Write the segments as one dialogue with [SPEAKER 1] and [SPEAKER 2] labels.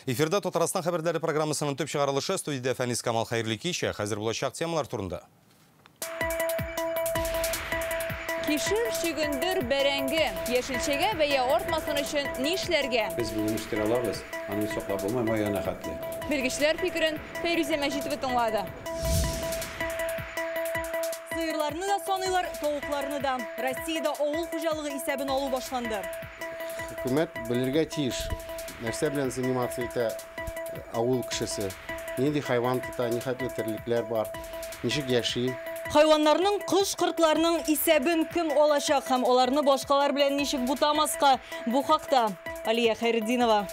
[SPEAKER 1] Эфирда Татарстан хабарлары программасының төп шығарылышы студияда Фәнис Камал Хайырлы кеше, хәзер булачак темалар турында.
[SPEAKER 2] Кишер шүгіндір бәрәңгі, ешілчеге бәйе ортмасын үшін нишләргә?
[SPEAKER 3] Біз бүгін үстер алабыз, аны соқлап болмай майана хәтлі.
[SPEAKER 2] Белгішлер пікірін Фәйрүзе Мәжитова тыңлады.
[SPEAKER 4] Сыйырларны да саныйлар, тоғукларны да. Россияда ауыл хуҗалыгы исәбен алу башланды.
[SPEAKER 5] Хөкүмәт белергә тиеш, нәрсә белән заниматься итә авыл кешесе. Нинди хайван тота, нихәтле терлекләр бар, ничек яши.
[SPEAKER 4] Хайваннарның, кош-кортларның исәбен кем алачак һәм аларны башкалар белән ничек бутамаска? Бу хакта Алия Хайретдинова.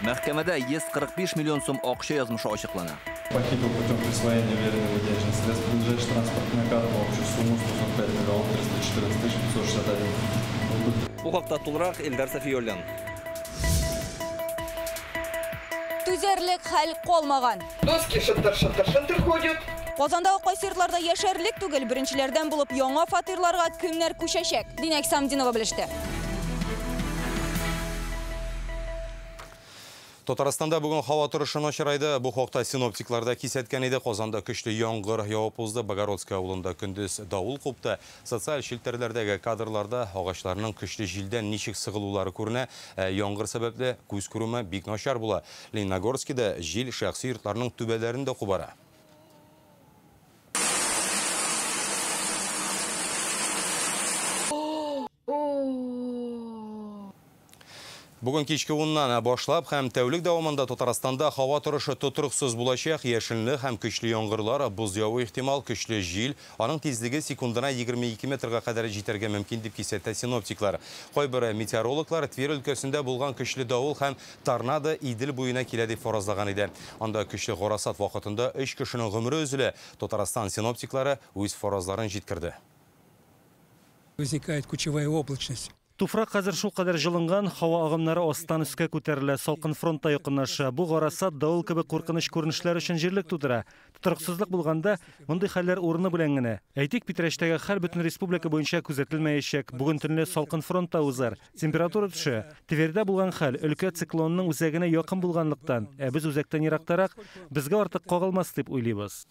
[SPEAKER 6] Мәхкәмәдә 145 миллион сум акча язмышы ачыклана.
[SPEAKER 7] Похитил путем присвоения веренного денежных средств ближайшей транспортной карты общую сумму 145 миллионов 314 тысяч 561.
[SPEAKER 6] Бу хакта тулырак Эльдар Сафиуллин.
[SPEAKER 2] Түзәрлек хәл калмаган.
[SPEAKER 8] Доски шынтыр ходят.
[SPEAKER 2] Казандагы кайсырларда яшәрлек түгел, беренчеләрдән булып яңа фатирларга кемнәр күчәчәк? Динәк Самдинова белеште.
[SPEAKER 1] Татарстанда бүгін хава торышы начарайды. Бу хакта синоптикларда кисәткән иде. Казанда көчле яңгыр явып узды. Богородская авылында көндез давыл купты. Социаль шелтерләрдәге кадрларда агачларның көчле җилдән ничек сыгылулары күренә. Яңгыр сәбәпле күз күрүме бик начар була. Лениногорскида җил шәхси йортларның түбәләрендә кубара. Бүгін кичке уннан башлап һәм тәүлек дәвамында Татарстанда һава торышы тотрыксыз булачак, яшенле һәм көчле яңгырлар, боз яву ихтимал, көчле җил, аның тизлеге секундына 22 метрга кадәр җитәргә мөмкин дип кисәтә синоптиклар. Кайбер метеорологлар Тверь өлкәсендә булган көчле давыл һәм торнадо Идел буена килә дип фаразлаган иде. Анда көчле гарасат вакытында 3 кешенең гомере өзелә. Татарстан синоптиклары үз фаразларын җиткерде.
[SPEAKER 9] Возникает кучевая облачность.
[SPEAKER 10] Туфрак хәзер шул кадәр җылынган, һава агымнары астан өскә күтәрелә, салкын фронтта якынлаша. Бу гарасат давыл кебек куркыныч күренешләр өчен җирлек тудыра. Тотрыксызлык булганда, мондый хәлләр урыны белән генә. Әйтик, Питрәчтәге хәл бөтен республика буенча күзәтелмәячәк. Бүген төнле салкын фронтта узар. Температура төшә. Твердә булган хәл өлкә циклонның үзәгенә якын булганлыктан, без үзәктән ерактарак, безгә артык кагылмас дип уйлыйбыз.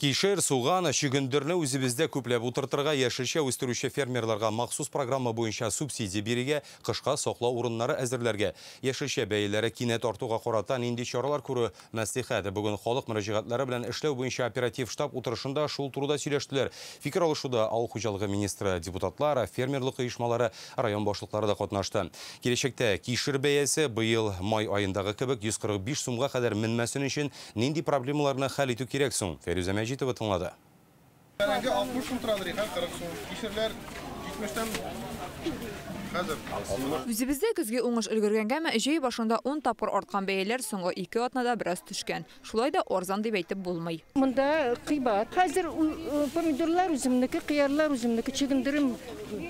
[SPEAKER 1] Кишер, суган, шүгендерне үзебездә күпләп утыртырга, яшелчә үстерүче фермерларга махсус программа буенча субсидия бирергә, кышка саклау урыннары әзерләргә. Яшелчә бәяләре кинәт артуга карата нинди чаралар күрү мәслихәт. Бүген халык мөрәҗәгатьләре белән эшләү буенча оператив штаб утырышында шул турыда сөйләштеләр. Фикер алышуда авыл хуҗалыгы министры, депутатлар, фермерлык оешмалары, район башлыклары да катнашты. Киләчәктә кишер бәясе быел май аендагы кебек 145 сумга кадәр менмәсен өчен нинди проблемаларны хәл итү кирәк соң? Фәрүзә Мәҗитова тыңлады.
[SPEAKER 5] 60 сум торады, 40 сум. Кишерләр 70-тән хәзер.
[SPEAKER 2] Үзебездә көзгә уңыш өлгергәнгәме, җәй башында 10 тапкыр арткан бәяләр соңгы 2 атнада бераз төшкән. Шулай да арзан дип әйтеп булмый.
[SPEAKER 11] Монда кыйбат. Хәзер помидорлар үземнеке, кыярлар үземнеке, чигендерим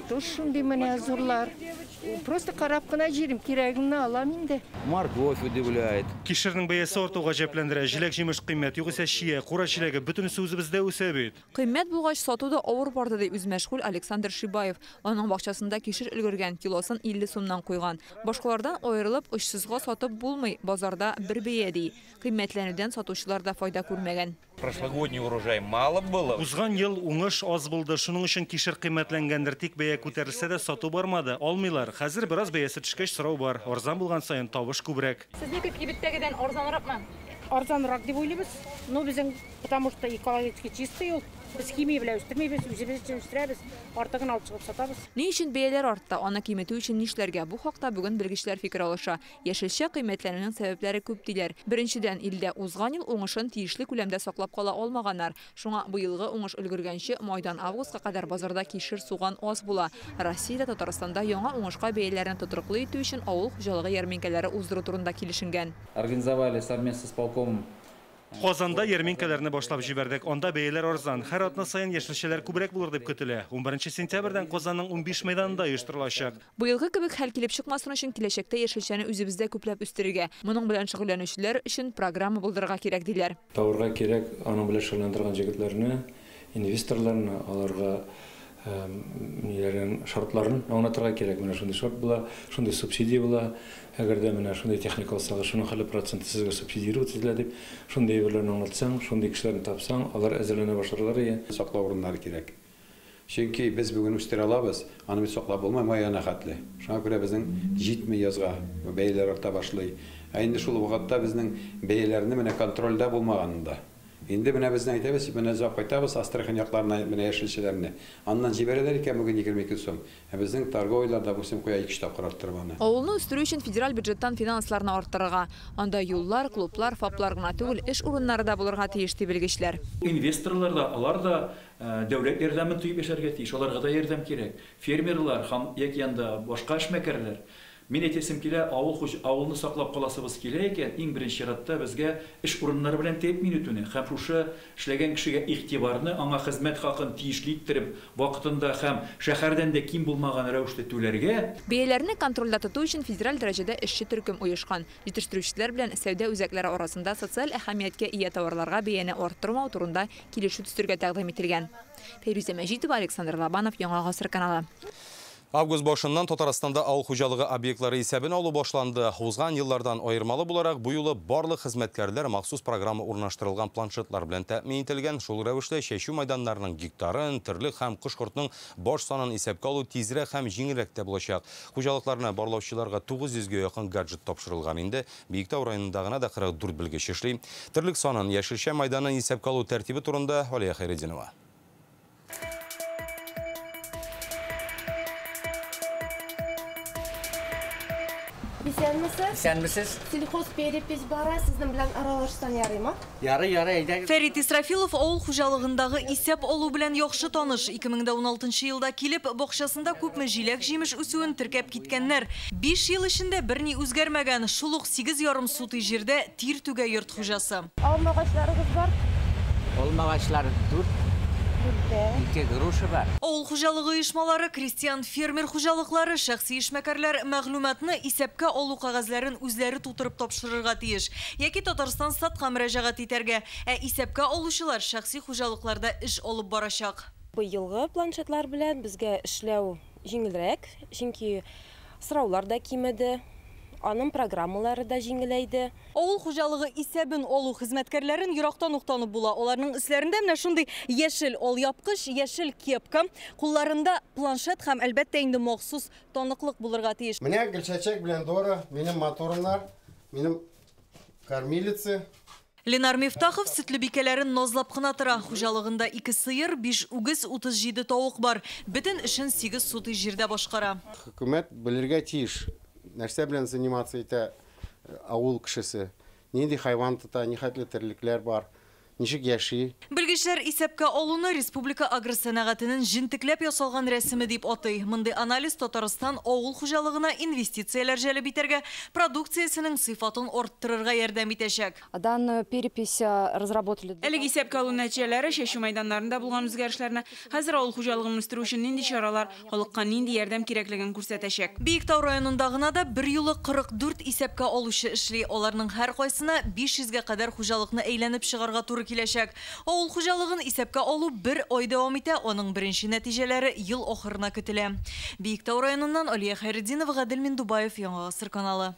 [SPEAKER 11] тош шундый менә зурлар. Просто карап кына җирим, кирәгемне алам инде.
[SPEAKER 6] Морковь удивляет.
[SPEAKER 10] Кишернең бәясе артуга гаҗәпләндерә. Җиләк-җимеш кыйммәт, югыйсә чия, кура чиләге бөтенесе үзебездә үсә бит.
[SPEAKER 2] Кыйммәт булгач сатуда авыр барды дип үз мәшгуль Александр Шибаев. Аның бакчасында кишер өлгергән, килосын 50 сумнан куйган. Башкалардан аерылып, очсызга сатып булмый, базарда бер бәя ди. Кыйммәтләнүдән сатучылар да файда күрмәгән.
[SPEAKER 6] Прошлогодний урожай мало было.
[SPEAKER 10] Узган ел уңыш аз булды, шуның өчен кишер кыйммәтләнгәндер, тик бәя күтәрелсә дә сату бармады. Алмыйлар. Хәзер бераз бәясе төшкәч сорау бар. Арзан булган саен табыш күбрәк.
[SPEAKER 2] Сезнеке кибеттәгедән арзанракмы?
[SPEAKER 11] Арзанрак дип уйлыйбыз. Ну безнең, потому что экологически чистый ул. Без химия белән үстермәйбез, үзебез үстерәбез. Артыгын алып чыгып сатабыз.
[SPEAKER 2] Ни өчен бәяләр артты? Аны киметү өчен нишләргә? Бу хакта бүген белгечләр фикер алыша. Яшелчә кыйммәтләнүнең сәбәпләре күп диләр. Беренчедән, илдә узган ел уңышын тиешле күләмдә саклап кала алмаганнар. Шуңа быелгы уңыш өлгергәнче майдан августка кадәр базарда кишер, суган аз була. Россиядә, Татарстанда яңа уңышка бәяләрен тотрыклы итү өчен авыл хуҗалыгы ярминкәләре уздыру турында килешенгән.
[SPEAKER 3] Организовали совместно с полкомом.
[SPEAKER 10] Казанда ярминкәләрне башлап җибәрдек. Анда бәяләр арзан. Һәр атна саен яшелчәләр күбрәк булыр дип көтелә. 11 сентябрьдән Казанның 15 мәйданында оештырылачак.
[SPEAKER 2] Быелгы кебек хәл килеп чыкмасын өчен киләчәктә яшелчәне үзебездә күпләп үстерергә, моның белән шөгыльләнүчеләр өчен программа булдырырга кирәк диләр.
[SPEAKER 3] Тавырга кирәк, аның белән шөгыльләндергән җегетләрне, инвесторларны, аларга шартларын оңнатырга керек. Менә шундый шарт була, шундый субсидия була. Әгәр дә менә шундый техник алсагыз, шуның 50% сезгә субсидировать ителә дип, шундый әйберләрне аңлатсаң, шундый кешеләрне тапсаң, алар әзерләнә башларлар ия. Саклау урыннары кирәк. Чөнки без бүген үстерә алабыз, аны бит саклап булмай, маяна хәтле. Шуңа күрә безнең җитми язга бәяләр арта башлый. Ә инде шул вакытта безнең бәяләрне менә контрольдә булмаганында. Инде менә безне әйтәбез, менә зап кайтабыз Астрахань якларына менә яшелчеләрне. Аннан җибәрәләр икән бүген 22 сум. Ә безнең торговыйларда бу сум куя 2 тапкыр арттырып аны.
[SPEAKER 2] Авылны үстерү өчен федераль бюджеттан финансларны арттырырга, анда юллар, клублар, фаплар гына түгел, эш урыннары да булырга тиеш ди белгечләр.
[SPEAKER 9] Инвесторлар да, алар да дәүләт ярдәмен туеп эшләргә тиеш, аларга да ярдәм кирәк. Фермерлар һәм яки янда башка эшмәкәрләр. Мен әйтәсем килә, авылны саклап каласыбыз килә икән, иң беренче чиратта безгә эш урыннары белән тәэмин итүне һәм шушы эшләгән кешегә игътибарны, аңа хезмәт хакын тиешле иттереп, вакытында һәм шәһәрдән дә ким булмаган рәвештә түләргә.
[SPEAKER 2] Бәяләрне контрольдә тоту өчен федераль дәрәҗәдә эшче төркем оешкан. Җитештерүчеләр белән сәүдә үзәкләре арасында социаль әһәмияткә ия товарларга бәяне арттырмау турында килешү төзергә тәкъдим ителгән. Фәйрүзә Мәҗитова, Александр Лобанов, Яңа Гасыр каналы.
[SPEAKER 1] Август башыннан Татарстанда ауыл хуҗалыгы объектлары исәбен алу башланды. Узган еллардан айырмалы буларак бу юлы барлык хезмәткәрләр махсус программа урнаштырылган планшетлар белән тәэмин ителгән. Шул рәвештә чәчү майданнарының гектарын, терлек һәм кош-кортның баш санын исәпкә алу тизрәк һәм җиңелрәк тә булачак. Хуҗалыкларны барлаучыларга 900-гә якын гаджет тапшырылган инде. Биектау районында гына да 44 белгеч эшли. Терлек санын, яшелчә майданын исәпкә алу тәртибе турында Алия Хайретдинова.
[SPEAKER 12] Исәнмесез? Сельхоз перепись бара, сезнең белән аралашсам ярыймы?
[SPEAKER 4] Ярый, әйдә. Фәрит Исрафилов авыл хуҗалыгындагы исәп алу белән яхшы таныш. 2016 елда килеп, бакчасында күпме җиләк-җимеш үсүен теркәп киткәннәр. 5 ел эчендә берни үзгәрмәгән. Шул ук 8,5 сотый җирдә тир түгә йорт хуҗасы.
[SPEAKER 12] Алма агачларыгыз бар?
[SPEAKER 13] Алма агачлары 2 груши бар.
[SPEAKER 4] Авыл хуҗалыгы оешмалары, крестьян фермер хуҗалыклары, шәхси эшмәкәрләр мәгълүматны исәпкә алу кагазларын үзләре тутырып тапшырырга тиеш. Яки Татарстан статка мөрәҗәгать итәргә, ә исәпкә алучылар шәхси хуҗалыкларда эш алып барачак.
[SPEAKER 14] Быелгы планшетлар белән безгә эшләү җиңелрәк, чөнки сораулар да кимеде. Аның программалары да җиңеләйде.
[SPEAKER 4] Авыл хуҗалыгы исәбен алу хезмәткәрләрен ерактан ук танып була. Аларның эшләрендә менә шундый яшел алъяпкыч, яшел кепка, кулларында планшет һәм әлбәттә инде махсус таныклык булырга тиеш.
[SPEAKER 5] Менә Гөлчәчәк белән Дора, минем моторымнар, минем кормилица.
[SPEAKER 4] Ленар Мифтахов сөтле бикәләрен назлап кына тора. Хуҗалыгында 2 сыер, 5 үгез, 37 тавык бар. Бөтен эшен 8 сотый җирдә башкара.
[SPEAKER 5] Хөкүмәт белергә тиеш. Нәрсә белән заниматься итә авыл кешесе? Нинди хайван тота, нихәтле терлекләр бар? Ничек яши?
[SPEAKER 4] Белгечләр исәпкә алуны республика агросәнәгатенең җентекләп ясалган рәсеме дип атый. Мондый анализ Татарстан авыл хуҗалыгына инвестицияләр җәлеп итәргә, продукциясенең сыйфатын арттырырга ярдәм итәчәк.
[SPEAKER 14] Данную перепись разработали.
[SPEAKER 15] Әлеге исәпкә алу нәтиҗәләре чәчү майданнарында булган үзгәрешләрне, хәзер авыл хуҗалыгын үстерү өчен нинди чаралар, халыкка нинди ярдәм кирәклеген күрсәтәчәк.
[SPEAKER 4] Биектау районында гына да бер юлы 44 исәпкә алучы эшли. Аларның һәр кайсына 500-гә кадәр хуҗалыкны әйләнеп чыгарга туры киләчәк. Авыл хуҗалыгын исәпкә алу 1 ай дәвам итә, аның беренче нәтиҗәләре ел ахырына көтелә. Биектау районыннан Алия Хайретдинова, Гадел Миндубаев, Яңа Гасыр каналы.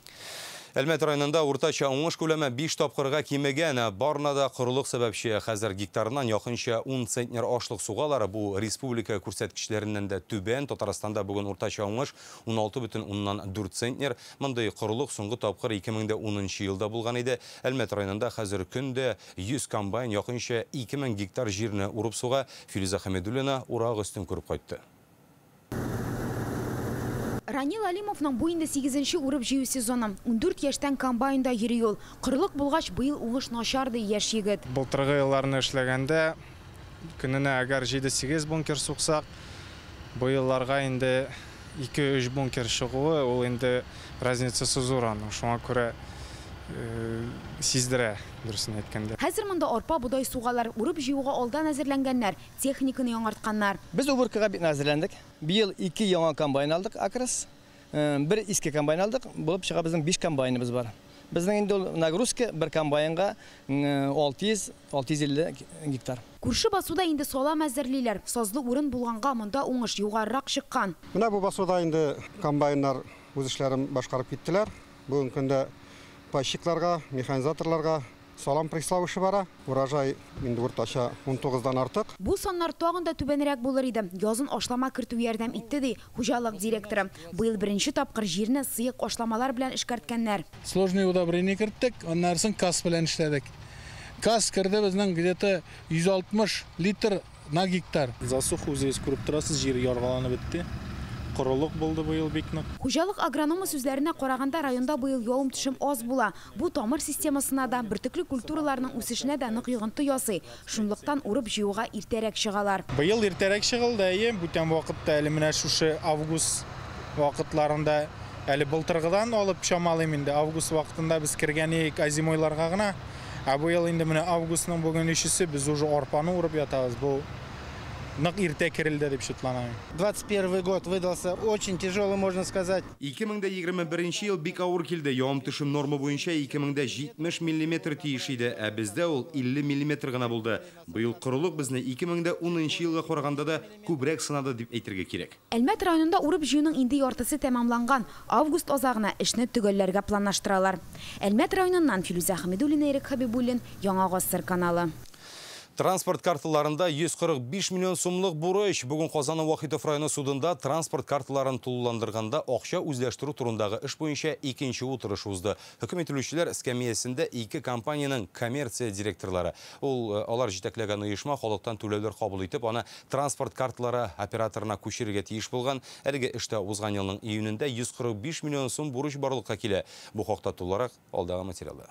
[SPEAKER 1] Әлмәт районында уртача уңыш күләме 5 тапкырга кимегән. Барнада корылык сәбәпче хәзер гектарыннан якынча 10 центнер ашлык сугалары. Бу республика күрсәткечләреннән дә түбән. Татарстанда бүген уртача уңыш 16,4 центнер. Мондый корылык соңгы тапкыр 2010 елда булган иде. Әлмәт районында хәзер көндә 100 комбайн якынча 2000 гектар җирне урып суга. Филиза Хәмидуллина урак өстен күреп кайтты.
[SPEAKER 16] Ранил Алимовның бу инде 8-нче урып җыю сезоны. 14 яшьтән комбайнда йөри ул. Корылык булгач быел уңыш начар ди яшь егет.
[SPEAKER 17] Былтыргы елларны эшләгәндә көненә әгәр 7-8 бункер суксак, быелларга инде 2-3 бункер чыгуы, ул инде разницасы зур аның. Шуңа күрә сиздерә, дөресен әйткәндә.
[SPEAKER 16] Хәзер монда арпа, будай сугалар урып җыюга алдан әзерләнгәннәр, техниканы яңартканнар.
[SPEAKER 18] Без уборкага бит әзерләндек. Быел 2 яңа комбайн алдык, акрас. 1 иске комбайн алдык. Булып чыга безнең 5 комбайныбыз бар. Безнең инде нагрузка бер комбайнга 600-650 гектар.
[SPEAKER 16] Күрше басуда инде салам әзерлиләр. Сазлы урын булганга монда уңыш югарырак чыккан.
[SPEAKER 5] Менә бу басуда инде комбайннар үз эшләрен башкарып киттеләр. Бүгенге көндә пайщикларга, механизаторларга салам приславышы бара. Урожай инде уртача 19-дан артык.
[SPEAKER 16] Бу саннар тагын да түбәнрәк булыр иде. Язын ашлама кертү ярдәм итте ди хуҗалык директоры. Быел беренче тапкыр җирне сыек ашламалар белән эшкәрткәннәр.
[SPEAKER 19] Сложный удобрение керттек, аннан соң кас белән эшләдек. Кас керде безнең где-то 160 литр на гектар.
[SPEAKER 20] Засуху үзегез күреп торасыз, җир яргаланып бетте. Корылык булды быел бик нык.
[SPEAKER 16] Хуҗалык агрономы сүзләренә караганда районда быел явым төшем аз була. Бу тамыр системасына да, бөртекле культураларның үсешенә дә нык йогынты ясый. Шунлыктан урып җыюга иртәрәк чыгалар.
[SPEAKER 19] Быел иртәрәк чыгылды, бүтән вакытта әле менә шушы август вакытларында әле былтыргыдан алып чамалыйм инде. Август вакытында без кергән идек азимойларга гына. Быел инде менә августның бүген 3-се без уже арпаны урып ятабыз. Бу нык иртә керелде дип шутланам.
[SPEAKER 18] 21 год выдался очень тяжелый, можно сказать.
[SPEAKER 1] 2021 ел бик авыр килде. Явым төшем норма буенча 2070 мм тиеш иде, ә бездә ул 50 мм гына булды. Быел корылык безне 2010 елга караганда да күбрәк сынады дип әйтергә кирәк.
[SPEAKER 16] Әлмәт районында урып җыюның инде яртысы тәмамланган. Август азагына эшне төгәлләргә планлаштыралар. Әлмәт районыннан Филүзә Хәмидуллина, Эрик Хәбибуллин, Яңа Гасыр каналы.
[SPEAKER 1] Транспорт карталарында 145 миллион сумлык бурыч. Бүген Казан Вахитов районы судында транспорт карталарын тулыландырганда акча үзләштерү турындагы эш буенча икенче утырыш узды. Хөкүмәт итүчеләр эскәмиясендә 2 компаниянең коммерция директорлары. Алар җитәкләгән оешма халыктан түләүләр кабул итеп, аны транспорт карталары операторына күчерергә тиеш булган. Әлеге эштә узган елның июнендә 145 миллион сум бурыч барлыкка килә. Бу хакта тулырак алдагы материалда.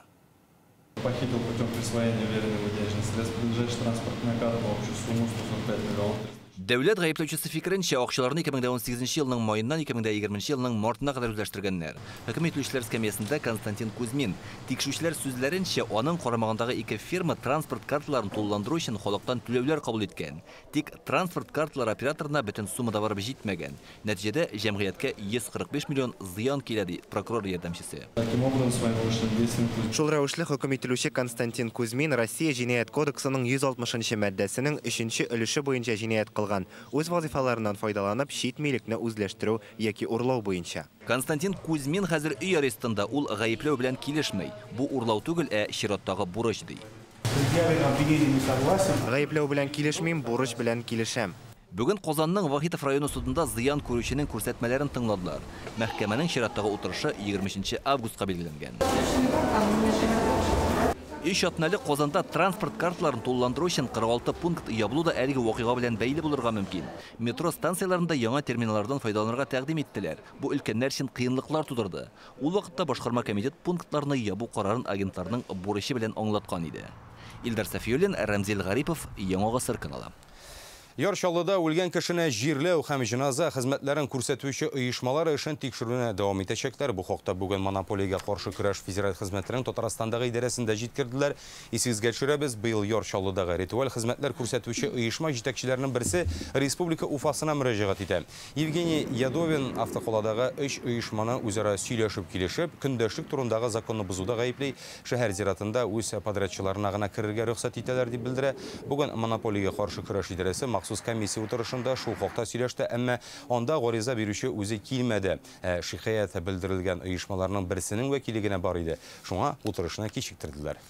[SPEAKER 7] Похитил путем присвоения веренного денежных средств ближайшей транспортной карты общую сумму 145 миллионов.
[SPEAKER 6] Дәүләт гаепләүчесе фикеренчә, акчаларны 2018 елның маеннан 2020 елның мартына кадәр үзләштергәннәр. Хөкүмәт итүчеләр эскәмиясендә Константин Кузьмин. Тикшерүчеләр сүзләренчә, аның карамагындагы 2 фирма транспорт карталарын тулыландыру өчен халыктан түләүләр кабул иткән. Тик транспорт карталары операторына бөтен суммада барып җитмәгән. Нәтиҗәдә җәмгыятькә 145 миллион зыян килә ди прокурор ярдәмчесе.
[SPEAKER 21] Шул рәвешле хөкүмәт итүче Константин Кузьмин Россия җинаять кодексының 160 маддәсенең 3-нче өлеше буенча җинаять кылган. Үз вазифаларыннан файдаланып, шит милекне үзләштерү яки урлау буенча.
[SPEAKER 6] Константин Кузьмин хәзер өй арестында, ул гаепләү белән килешмәй. Бу урлау түгел, чираттагы бурыч ди.
[SPEAKER 21] Гаепләү белән килешмим, бурыч белән килешәм.
[SPEAKER 6] Бүген Казанның Вахитов районы судында зыян күрүченең күрсәтмәләрен тыңладылар. Мәхкәмәнең чираттагы утырышы 20 августка билгеләнгән. Үч атналы Казанда транспорт карталарын тулыландыру өчен 46 пункт ябылу да әлеге вакыйга белән бәйле булырга мөмкин. Метро станцияларында яңа терминаллардан файдаланырга тәкъдим иттеләр. Бу өлкәннәр өчен кыенлыклар тудырды. Ул вакытта башкарма комитет пунктларны ябу карарын агентларның бурычы белән аңлаткан иде. Илдар Сафиуллин, Рамзил Гарипов, Яңа Гасыр каналы.
[SPEAKER 1] Яршаллыда үлгән кешене җирләү һәм җиназа хезмәтләрен күрсәтүче оешмалары эшен тикшерүне дәвам итәчәкләр. Бу хакта бүген монополиягә каршы көрәш федераль хезмәтләрен Татарстандагы идарәсендә җиткерделәр. Исегезгә төшерәбез, быел Яршаллыдагы ритуаль хезмәтләр күрсәтүче оешма җитәкчеләренең берсе Республика Уфасына мөрәҗәгать итә. Евгений Ядовин автоколадагы 3 оешманы үзара сөйләшеп килешеп, көндәшлек турындагы законны бузуда гаепле, шәһәр зиратында үз подрядчыларына гына керергә рөхсәт итәләр дип белдерә. Бүген монополиягә каршы көрәш идарәсе махсус комиссия утырышында шул хакта сөйләште, әмма анда гариза бирүче үзе килмәде. Шикаят белдерелгән оешмаларның берсенең вәкиллегенә бар иде. Шуңа утырышны кичектерделәр.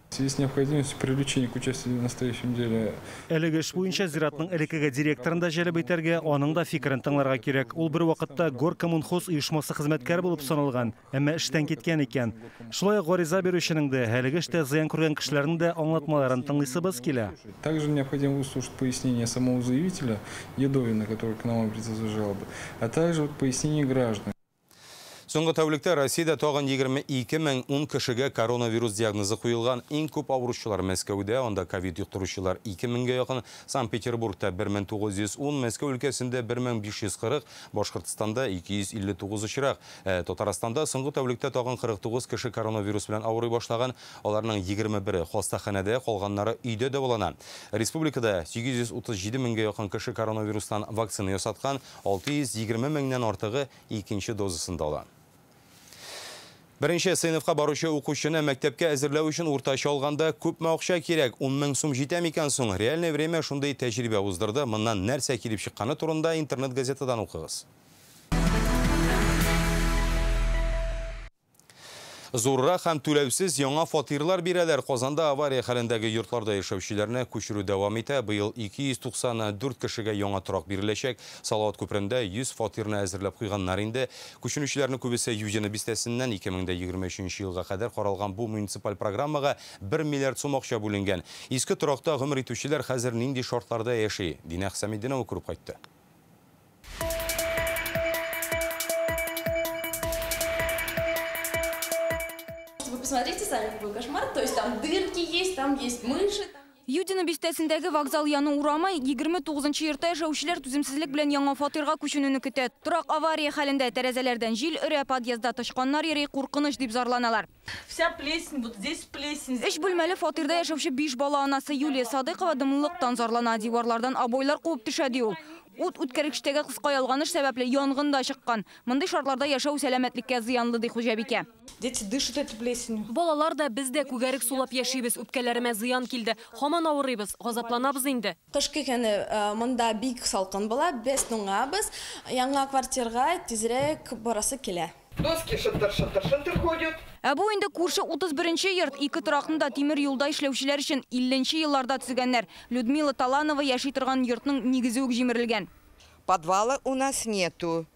[SPEAKER 3] В связи с необходимостью привлечения к участию в настоящем деле.
[SPEAKER 10] Әлеге эш буенча зиратның элеккеге директорын да җәлеп итәргә, аның да фикерен тыңларга кирәк. Ул бер вакытта Горкоммунхоз оешмасы хезмәткәр булып саналган, әмма эштән киткән икән. Шулай гариза бирүченең дә, әлеге эштә зыян күргән кешеләрнең дә аңлатмаларын тыңлыйсыбыз килә.
[SPEAKER 3] Также необходимо выслушать пояснение самого заявителя Ядовина, который к нам обратился за жалобой, а также пояснение граждан.
[SPEAKER 1] Соңгы тәүлектә Россиядә тагын 22 мең кешегә коронавирус диагнозы куелган. Иң күп авыручылар Мәскәүдә, анда ковид йоктыручылар 2000-гә якын, Санкт-Петербургта 1910, Мәскәү өлкәсендә 1540, Башкортстанда 259 очрак. Татарстанда соңгы тәүлектә тагын 49 кеше коронавирус белән авырый башлаган. Аларның 21-е хастаханәдә, калганнары өйдә дәвалана. Республикада 837 меңгә якын кеше коронавирустан вакцина ясаткан, 620 меңнән артыгы икенче дозасында ала. Birinchi sınıfqa barışı оқушыны мәктәпкә әзерләү өчен уртача алганда күпме акча кирәк? 10 мең сум җитә микән соң? Реальное время шундай тәҗрибә уздырды. Моннан нәрсә килеп чыкканы турында интернет-газетадан укыгыз. Зурра һәм түләүсез яңа фатирлар бирәләр. Казанда авария хәлендәге йортларда яшәүчеләрне күчерү дәвам итә. Быел 294 кешегә яңа торак биреләчәк. Салават күперендә 100 фатирны әзерләп куйганнар инде. Күченүчеләрне күбесе Южина бистәсеннән 2023 елга кадәр каралган бу муниципаль программага 1 миллиард сум акча бүленгән. Иске торакта гомер итүчеләр хәзер нинди шартларда яши? Динә Хәсәмиддинова күреп кайтты.
[SPEAKER 8] Вы посмотрите сами, какой кошмар. То есть там дырки есть, там есть мыши.
[SPEAKER 16] Юдина бистәсендәге вокзал яны урамы 29-нчы йортта яшәүчеләр түземсезлек белән яңа фатирга күченүне көтә. Торак авария хәлендә тәрәзәләрдән җил өрә, подъездда тышканнар йөри, куркыныч дип зарланалар.
[SPEAKER 8] Вся плесень, вот здесь плесень.
[SPEAKER 16] Эш бүлмәле фатирда яшәүче 5 бала анасы Юлия Садыйкова дымлыктан зарлана, диварлардан абойлар куып төшә ди ул. Ут үткәргечтәге кыска ялганыш сәбәпле янгын да чыккан. Мондый шартларда яшәү сәламәтлеккә зыянлы ди хуҗабикә.
[SPEAKER 8] Дети дышат эту плесень.
[SPEAKER 22] Балалар да без дә күгәрек сулап яшибез, үпкәләремә зыян килде. Һаман авырыйбыз, газапланабыз инде.
[SPEAKER 8] Кыш килгәне монда бик салкын була, без туңабыз. Яңа квартирага тизрәк барасы килә.
[SPEAKER 23] Доски шытыр ходят.
[SPEAKER 16] Бу инде күрше 31-нче йорт, 2 торакында тимер юлда эшләүчеләр өчен 50-нче елларда төзегәннәр. Людмила Таланова яши торган йортның нигезе үк җимерелгән.
[SPEAKER 24] Подвала у нас нету.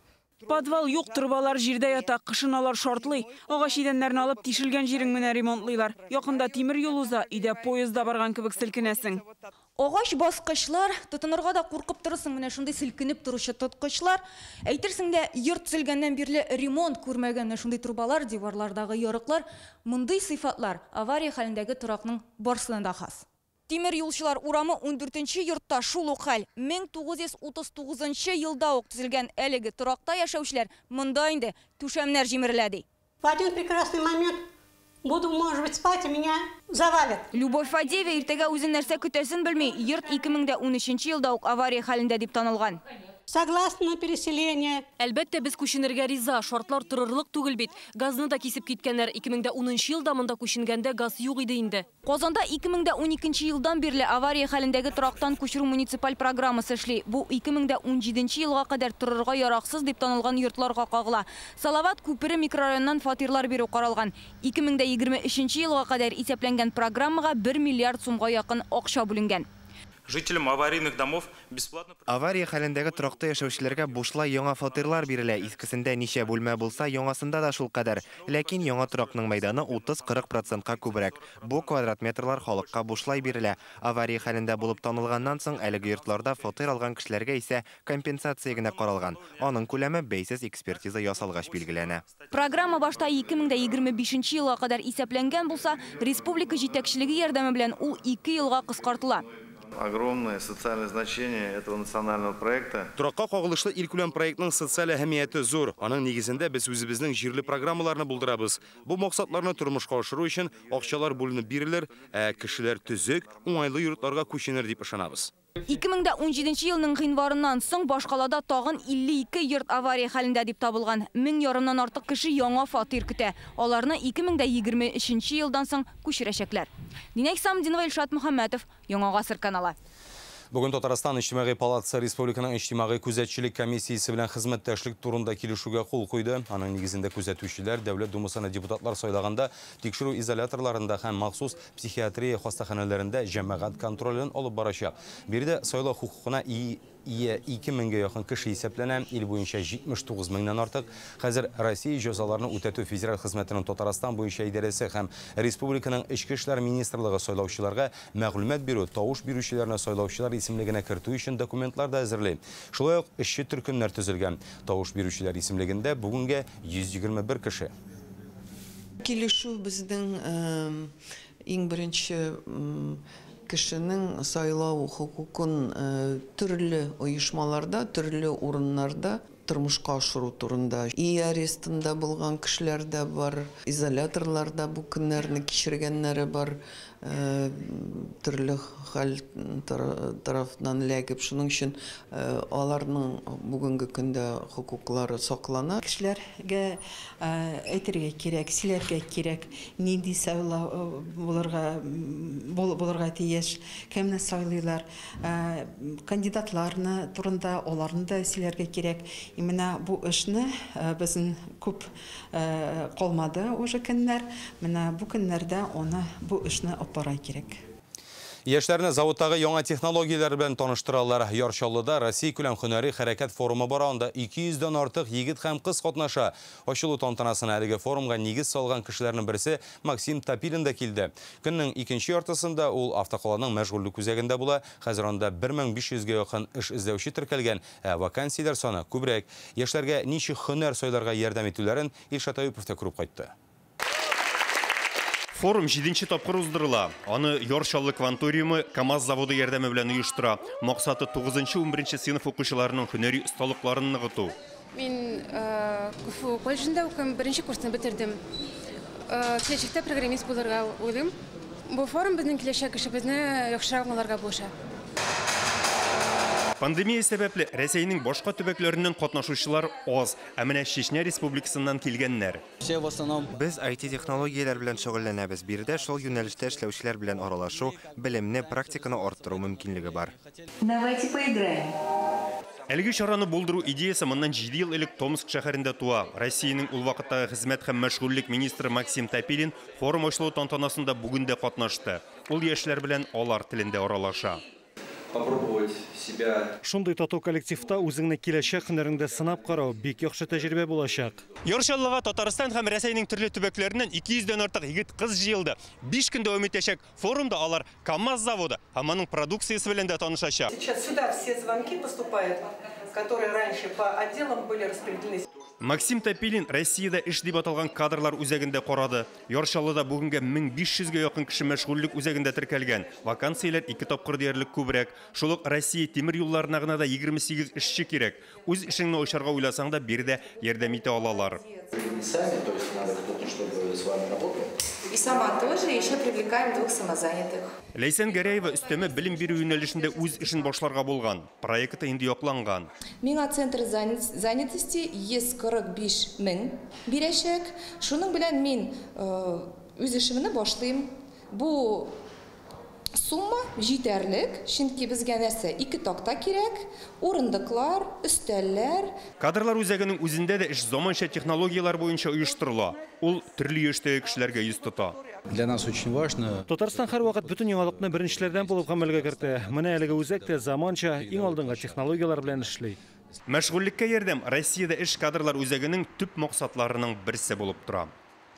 [SPEAKER 15] Подвал юк, трубалар җирдә ята, кышыналар шартлый. Агач идәннәрне алып тишелгән җирең менә ремонтлыйлар. Якында тимер юл уза, өйдә поездда барган кебек селкенәсең.
[SPEAKER 16] Агач баскычлар, тотынырга да куркып торысың, менә шундый селкенеп торучы тоткычлар. Әйтерсең дә, йорт төзелгәннән бирле ремонт күрмәгән шундый трубалар, диварлардагы ярыклар, мондый сыйфатлар авария хәлендәге торакның барсында хас. Тимер юлчылар урамы 14-нче йортта шул ук хәл. 1939 елда ук төзелгән әлеге торакта яшәүчеләр монда инде түшәмнәр җимерелә ди.
[SPEAKER 25] В один прекрасный момент буду, может быть, спать, и меня завалят.
[SPEAKER 16] Любовь Фадеева иртәгә үзен нәрсә көтәсен белми, йорт 2013 елда ук авария хәлендә дип танылган.
[SPEAKER 25] Согласно на переселение.
[SPEAKER 22] Әлбәттә без күченергә риза, шартлар торырлык түгел бит. Газны да кисеп киткәннәр. 2010 елда монда күченгәндә газ юк иде инде.
[SPEAKER 16] Казанда 2012 елдан бирле авария хәлендәге торактан күчерү муниципаль программасы эшли. Бу 2017 елга кадәр торырга яраксыз дип танылган йортларга кагыла. Салават күпере микрорайоннан фатирлар бирү каралган. 2023 елга кадәр исәпләнгән программага 1 миллиард сумга якын акча бүленгән.
[SPEAKER 26] Жителям аварийных домов бесплатно...
[SPEAKER 21] Авария хәлендәге торакта яшәүчеләргә бушлай яңа фатирлар бирелә. Искесендә ничә бүлмә булса, яңасында да шул кадәр. Ләкин яңа торакның мәйданы 30-40%-ка күбрәк. Бу квадрат метрлар халыкка бушлай бирелә. Авария хәлендә булып танылганнан соң әлеге йортларда фатир алган кешеләргә исә компенсация генә каралган. Аның күләме бәйсез экспертиза ясалгач билгеләнә.
[SPEAKER 16] Программа башта 2025 елга кадәр исәпләнгән булса, республика җитәкчелеге ярдәме белән ул 2 елга кыскартыла.
[SPEAKER 27] Огромное социальное значение этого национального проекта.
[SPEAKER 1] Туракка кагылышлы илкүләм проектның социаль әһәмияте зур. Аның нигезендә без үзебезнең җирле программаларны булдырабыз. Бу максатларны тормышка ашыру өчен акчалар бүленеп бирелер, кешеләр төзек, уңайлы йортларга күченер дип ышанабыз.
[SPEAKER 16] 2017 елның гыйнварыннан соң башкалада тагын 52 йорт авария хәлендә дип табылган. 1000 ярымнан артык кеше яңа фатир көтә. Аларны 2023 елдан соң күчерәчәкләр. Динә Хәсәмиддинова, Илшат Мөхәммәтов, Яңа гасыр каналы.
[SPEAKER 1] Бүген Татарстан Иҗтимагый палатасы республиканың Иҗтимагый күзәтчелек комиссиясе белән хезмәттәшлек турында килешүгә кул куйды. Аның нигезендә күзәтүчеләр Дәүләт Думасына депутатлар сайлаганда тикшерү изоляторларында һәм махсус психиатрия хастаханәләрендә җәмәгать контролен алып барачак. Биредә сайлау хукукына 2000-гә якын кеше исәпләнә, ил буенча 79 меңнән артык. Хәзер Россия җәзаларны үтәтү федераль хезмәтенең Татарстан буенча идарәсе һәм республиканың Эчке эшләр министрлыгы сайлаучыларга мәгълүмат бирү, тавыш бирүчеләрне сайлаучылар исемлегенә кертү өчен документлар да әзерләй. Шулай ук эшче төркемнәр төзелгән. Тавыш бирүчеләр исемлегендә бүгенгә 121 кеше.
[SPEAKER 28] Килешү безнең иң беренче кешенең сайлау хукукын төрле оешмаларда, төрле урыннарда тормышка ашыру турында. И арестында булган кешеләр дә бар, изоляторларда бу көннәрне кичергәннәре бар, төрле хәл тарафыннан ләгеп, шуның өчен аларның бүгенге көндә хукуклары саклана.
[SPEAKER 25] Кешеләргә әйтергә кирәк, сөйләргә кирәк, нинди булырга тиеш, кемне сайлыйлар, кандидатларны турында аларны да сөйләргә кирәк. Менә бу эшне безнең күп калмады уже көннәр. Менә бу көннәрдә аны бу эшне апара кирәк.
[SPEAKER 1] Яшьләрне заводтагы яңа технологияләр белән таныштыралар. Яршаллыда Россия күләм һөнәри хәрәкәт форумы бара, анда 200-дән артык егет һәм кыз катнаша. Ачылу тантанасына әлеге форумга нигез салган кешеләрнең берсе Максим Топилин да килде. Көннең икенче яртысында ул автоколаның мәшгульлек үзәгендә була. Хәзер анда 1500-гә якын эш эзләүче теркәлгән, вакансияләр саны күбрәк. Яшьләргә ничек һөнәр сайларга ярдәм итүләрен Илшат Аюпов та күреп кайтты.
[SPEAKER 2] Форум 7-нче тапкыр уздырыла. Аны Яршаллы кванториумы КАМАЗ заводы ярдәме белән оештыра. Максаты 9-11 сыйныф укучыларының һөнәри осталыкларын ныгыту.
[SPEAKER 4] Мин КФУ колледжында укыйм, беренче курсны бетердем. Киләчәктә программист булырга уйлыйм. Бу форум безнең киләчәк эшебезне яхшырак аңларга булыша.
[SPEAKER 2] Пандемия сәбәпле Рәсәйнең башка төбәкләреннән катнашучылар аз, ә менә Чечня Республикасыннан килгәннәр.
[SPEAKER 21] Без IT-технологияләр белән шөгыльләнәбез. Биредә шул юнәлештә эшләүчеләр белән аралашу, белемне, практиканы арттыру мөмкинлеге бар.
[SPEAKER 4] Давайте поиграем.
[SPEAKER 2] Әлеге чараны булдыру идеясы моннан 7 ел элек Томск шәһәрендә туа. Россиянең ул вакыттагы хезмәт һәм мәшгульлек министры Максим Топилин форум ачылу тантанасында бүген дә катнашты. Ул яшьләр белән алар телендә аралаша.
[SPEAKER 9] Попробовать себя.
[SPEAKER 10] Шундый тату коллективта үзеңне киләчәк һөнәреңдә сынап карау бик яхшы тәҗрибә булачак.
[SPEAKER 2] Яршаллыга Татарстан һәм Рәсәйнең төрле төбәкләреннән 200-дән артык егет кыз җыелды. 5 көн дәвам итәчәк форумда алар КАМАЗ заводы һәм аның продукциясе белән дә танышачак.
[SPEAKER 25] Сейчас сюда все звонки поступают, которые раньше по отделам были распределены.
[SPEAKER 2] Максим Топилин Россиядә эш дип аталган кадрлар үзәгендә карады. Яршаллыда бүгенгә 1500-гә якын кеше мәшгульлек үзәгендә теркәлгән. Вакансияләр 2 тапкыр диярлек күбрәк. Шул ук Россия тимер юлларына гына да 28 эшче кирәк. Үз эшеңне ачарга уйласаң да биредә ярдәм итә алалар.
[SPEAKER 11] И сама тоже еще привлекаем 2 самозанятых.
[SPEAKER 2] Ләйсән Гәрәева өстәмә белем бирү юнәлешендә үз эшен башларга булган. Проекты инде якланган.
[SPEAKER 11] Миңа центр занятости 145 мең бирәчәк. Шуның белән мин үз эшемне башлыйм. Бу сумма җитәрлек, чөнки безгә нәрсә 2 такта кирәк, урындыклар, өстәлләр.
[SPEAKER 2] Кадрлар үзәгенең үзендә дә эш заманча технологиялар буенча оештырыла. Ул төрле яшьтәге кешеләргә йөз тота.
[SPEAKER 9] Для нас очень важно.
[SPEAKER 10] Татарстан һәрвакыт бөтен яңалыкны беренчеләрдән булып гамәлгә кертә. Менә әлеге үзәк тә заманча, иң алдынгы технологиялар белән эшли.
[SPEAKER 2] Мәшгульлеккә ярдәм Россиядә эш кадрлар үзәгенең төп максатларының берсе булып тора.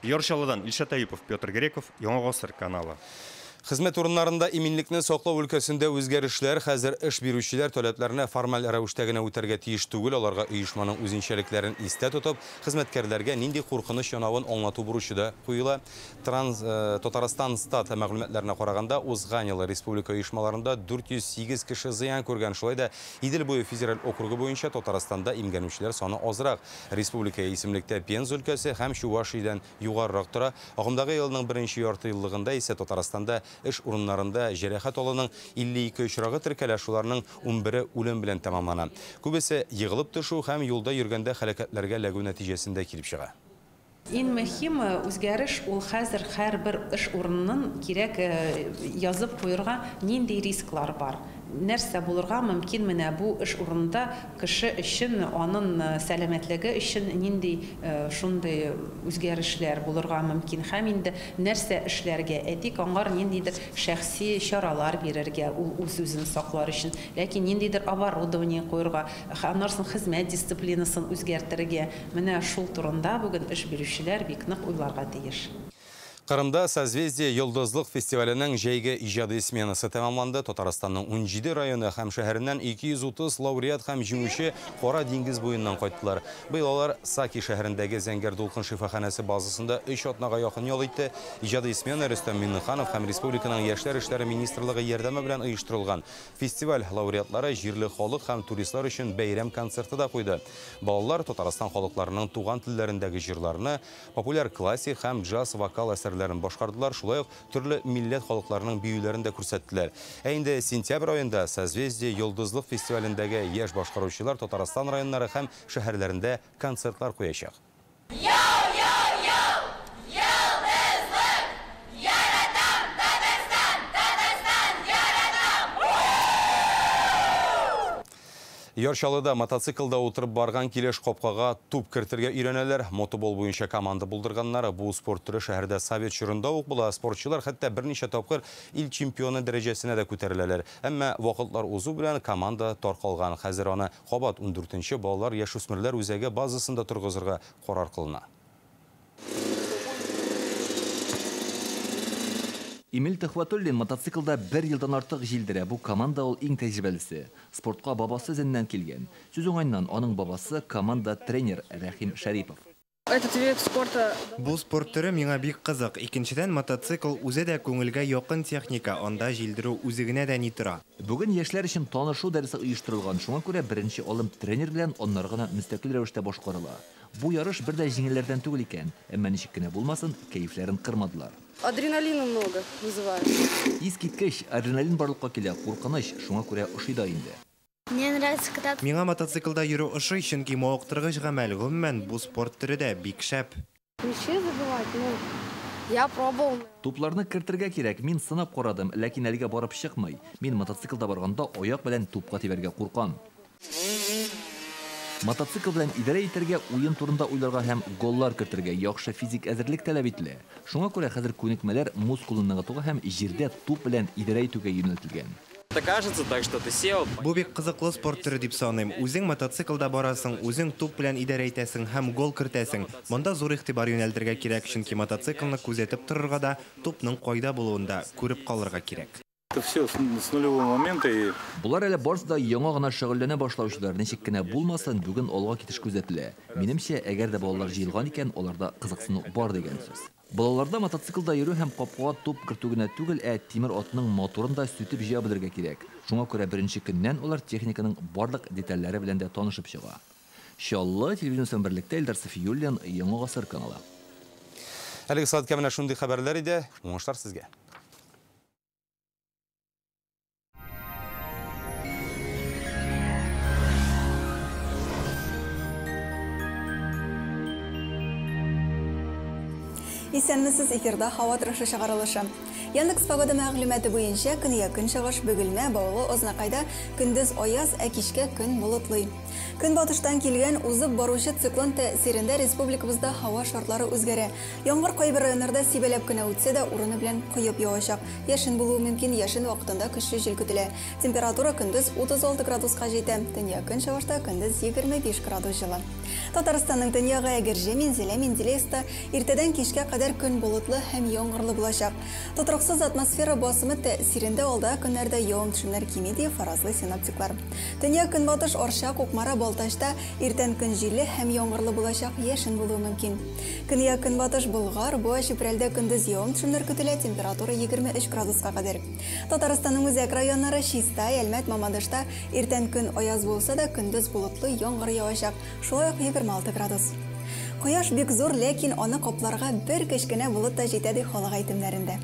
[SPEAKER 2] Яршалыдан Илшат Аюпов, Петр Греков, Яңа гасыр каналы.
[SPEAKER 1] Хезмәт урыннарында иминлекне саклау өлкәсендә үзгәрешләр хәзер эш бирүчеләр таләпләренә формаль рәвештә генә үтәргә тиеш түгел, аларга оешманың үзенчәлекләрен истә тотып, хезмәткәрләргә нинди куркыныч янавын аңлату бурычы да куела. Татарстан стат мәгълүматларына караганда, узган ел республика оешмаларында 408 кеше зыян күргән. Шулай да Идел буе федераль округы буенча Татарстанда имгәнүчеләр саны азрак. Республика исемлектә Пенза өлкәсе һәм Чувашиядән югарырак тора. Агымдагы елның беренче ярты еллыгында исә Татарстанда эш урыннарында җәрәхәт алуның 52 очрагы теркәлә, шуларның 11-е үлем белән тәмамлана. Күбесе егылып төшү һәм юлда йөргәндә һәлакәтләргә ләгү нәтиҗәсендә килеп чыга.
[SPEAKER 25] Иң мөһиме үзгәреш ул хәзер һәрбер эш урынының кирәк язып куярга нинди рисклар бар. Нәрсә булырга мөмкин менә бу эш урынында кеше өчен аның сәламәтлеге өчен нинди шундый үзгәрешләр булырга мөмкин һәм инде нәрсә эшләргә этик аңгар ниндидер шәхси чаралар бирергә ул үз-үзен саклар өчен, ләкин ниндидер оборудование куярга, аннарсын хезмәт дисциплинасын үзгәртергә менә шул турында бүген эш бирүчеләр бик нык уйларга тиеш.
[SPEAKER 1] Қырымда «Созвездие Йылдызлық» фестивалінің жайғы ижады сменасы тәмамланды. Татарстанның 17 районы һәм шәһәрінен 230 лауреат һәм җиңүче Қора диңгез буеннан кайттылар. Быел алар Саки шәһәрендәге Зәңгәр Дулкын шифаханәсе базасында 3 атнага якын ял итте. Ижады смена Рөстәм Миннеханов һәм республиканың Яшьләр эшләре министрлыгы ярдәме белән оештырылган. Фестиваль лауреатлары җирле халык һәм туристлар өчен бәйрәм концерты да куйды. Балалар Татарстан халыкларының туган телләрендәге җырларны, популяр классик һәм джаз вокал башкардылар, шулай ук төрле милләт халыкларының биюләрен дә күрсәттеләр. Инде сентябрь аенда «Созвездие Йылдызлык» фестивалендәге яшь башкаручылар Татарстан районнары һәм шәһәрләрендә концертлар куячак. Яршалыда мотоциклда отырып барган килеш копкага туп кертергә өйрәнәләр. Мотобол буенча команда булдырганнары бу спорт түрі шәһәрдә совет чорында ук була. Спортчылар хәтта берничә тапкыр ил чемпионы дәрәҗәсенә дә күтәреләләр. Әмма вакытлар узу белән команда таркалган. Хәзер аны кабат 14нче балалар яшүсмерләр үзәге базасында торгызырга карар кылына.
[SPEAKER 6] Эмиль Тахватуллин мотоциклда 1 елдан артык җилдерә. Бу команда ул иң тәҗрибәлесе. Спортка бабасы зеннән килгән. Сүз уңайнан аның бабасы команда тренер Рәхим Шәрипов.
[SPEAKER 4] Этот вид спорта...
[SPEAKER 21] Бу спорт түрі миңа бик кызык. Икенчедән мотоцикл үзе дә күңелгә якын техника, анда җилдерү үзегенә дә ни тора.
[SPEAKER 6] Бүген яшьләр өчен танышу дәресе оештырылган. Шуңа күрә беренче алым тренер белән аннары гына мөстәкыйль рәвештә башкарыла. Бу ярыш бер дә җиңелләрдән түгел икән, әмма ничек кенә булмасын, кәефләрен кырмадылар.
[SPEAKER 4] Адреналина много вызывает.
[SPEAKER 6] Искиткеч, адреналин барлыкка килә, куркыныч, шуңа күрә ошый да инде.
[SPEAKER 21] Мне нравится кататься. Миңа мотоциклда йөрү ошый, чөнки мавыктыргыч гамәл гомумән бу спорт түре дә бик шәп.
[SPEAKER 4] Ключи забывать, я пробовал.
[SPEAKER 6] Тупларны кертергә кирәк, мин сынап карадым, ләкин әлегә барып чыкмый. Мин мотоциклда барганда аяк белән тупка тибәргә куркам. Мотоцикл белән идарә итәргә, уен турында уйларга һәм голлар кертергә яхшы физик әзерлек таләп ителә. Шуңа күрә хәзер күнекмәләр мускулын ныгытуга һәм җирдә туп белән идарә итүгә юнәлтелгән.
[SPEAKER 21] Кажется так, что ты сел. Бу бик кызыклы спорт түре дип саныйм. Үзең мотоциклда барасың, үзең туп белән идарә итәсең һәм гол кертәсең. Монда зур игътибар юнәлтергә кирәк, чөнки мотоциклны күзәтеп торырга да, тупның кайда булуында күреп калырга кирәк.
[SPEAKER 7] Это все с нулевого момента.
[SPEAKER 6] Булар әле барысы да яңа гына шөгыльләнә башлаучылар. Ничек кенә булмасын, бүген алга китеш күзәтелә. Минемчә, әгәр дә балалар җыелган икән, аларда кызыксыну бар дигән сүз. Балаларда мотоциклда йөрү һәм капкага туп кертүгенә түгел, тимер атның моторын да сүтеп җыя белергә кирәк. Шуңа күрә беренче көннән алар техниканың барлык детальләре белән дә танышып чыга. Иншалла, телевизион берлектә Илдар Сафиуллин, Яңа гасыр каналы.
[SPEAKER 1] Әлеге сәгатькә менә шундый хәбәрләр иде. Уңышлар сезгә.
[SPEAKER 5] Исәнмесез, эфирда һава торышы чыгарылышы. Яндекс погода мәгълүматы буенча көн якын чыгыш бөгелмә баулы Ознакайда көндез аяз, кичкә көн болытлы. Көнбатыштан килгән узып баручы циклон тәэсирендә республикабызда һава шартлары үзгәрә. Яңгыр кайбер районнарда сибәләп кенә үтсә дә, урыны белән коеп явачак. Яшен булуы мөмкин, яшен вакытында көчле җил көтелә. Температура көндез 36 градуска җитә, төн якын чыгышта көндез 25 градус җылы. Татарстанның төньягы Әгерҗе, Мензелә, Мензелеста иртәдән кичкә кадәр көн болытлы һәм яңгырлы булачак. Тотрыксыз атмосфера басымы тәэсирендә алда көннәрдә явым-төшемнәр кими ди фаразлы синоптиклар. Төньяк көнбатыш Арча, Кукмара, Балтачта иртән көн җилле һәм яңгырлы булачак, яшен булуы мөмкин. Көньяк көнбатыш Болгар, Буа, Чүпрәлдә көндез явым-төшемнәр көтелә, температура 23 градуска кадәр. Татарстанның үзәк районнары Чиста, Әлмәт, Мамадышта иртән көн аяз булса да көндез болытлы яңгыр явачак, шулай ук 26 градус. Кояш бик зур, ләкин аны капларга бер кечкенә булып та җитә ди халык әйтемнәрендә.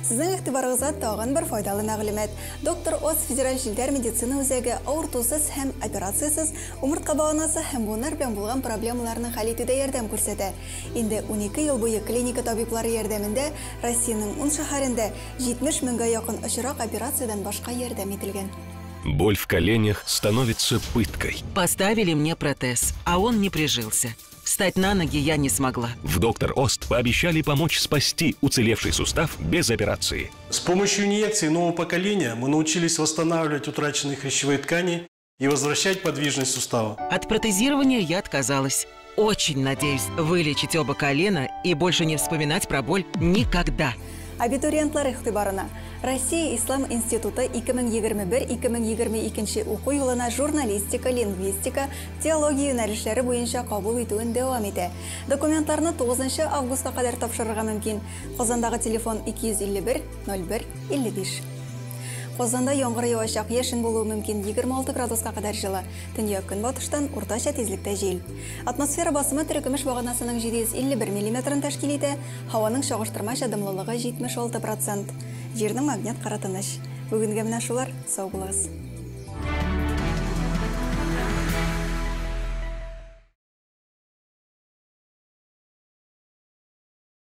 [SPEAKER 5] Сезнең игътибарыгызга тагын бер файдалы мәгълүмат. Доктор Оз федераль җилдәр медицина үзәге авыртусыз һәм операциясыз умыртка баганасы һәм буыннар белән булган проблемаларны хәл итүдә ярдәм күрсәтә. Инде 12 ел буе клиника табиблары ярдәмендә Россиянең 10 шәһәрендә 70 меңгә якын очрак операциядән башка ярдәм ителгән.
[SPEAKER 12] Боль в коленях становится пыткой.
[SPEAKER 13] Поставили мне протез, а он не прижился. Встать на ноги я не смогла.
[SPEAKER 12] В Доктор Ост пообещали помочь спасти уцелевший сустав без операции.
[SPEAKER 14] С помощью инъекций нового поколения мы научились восстанавливать утраченные хрящевые ткани и возвращать подвижность сустава.
[SPEAKER 13] От протезирования я отказалась. очень надеюсь вылечить оба колена и больше не вспоминать про боль никогда.
[SPEAKER 5] Абитуриентлар ихтибарына. Россия Ислам институты 2021-2022 оқу елына журналистика, лингвистика, теология юнәлешләре буенча кабул итүен дәвам итә. Документларны 9 августка кадәр тапшырырга мөмкин. Казандагы телефон 251 01 55. Казанда яңгыр явачак, яшен булуы мөмкин, 26 градуска кадәр җылы. Төньяк көнбатыштан уртача тизлектә җил. Атмосфера басымы терекөмеш баганасының 751 мм тәшкил итә, һаваның чагыштырмача дымлылыгы 76%. Җирнең магнит кара тыныч. Бүгенгә менә шулар, сау булыгыз.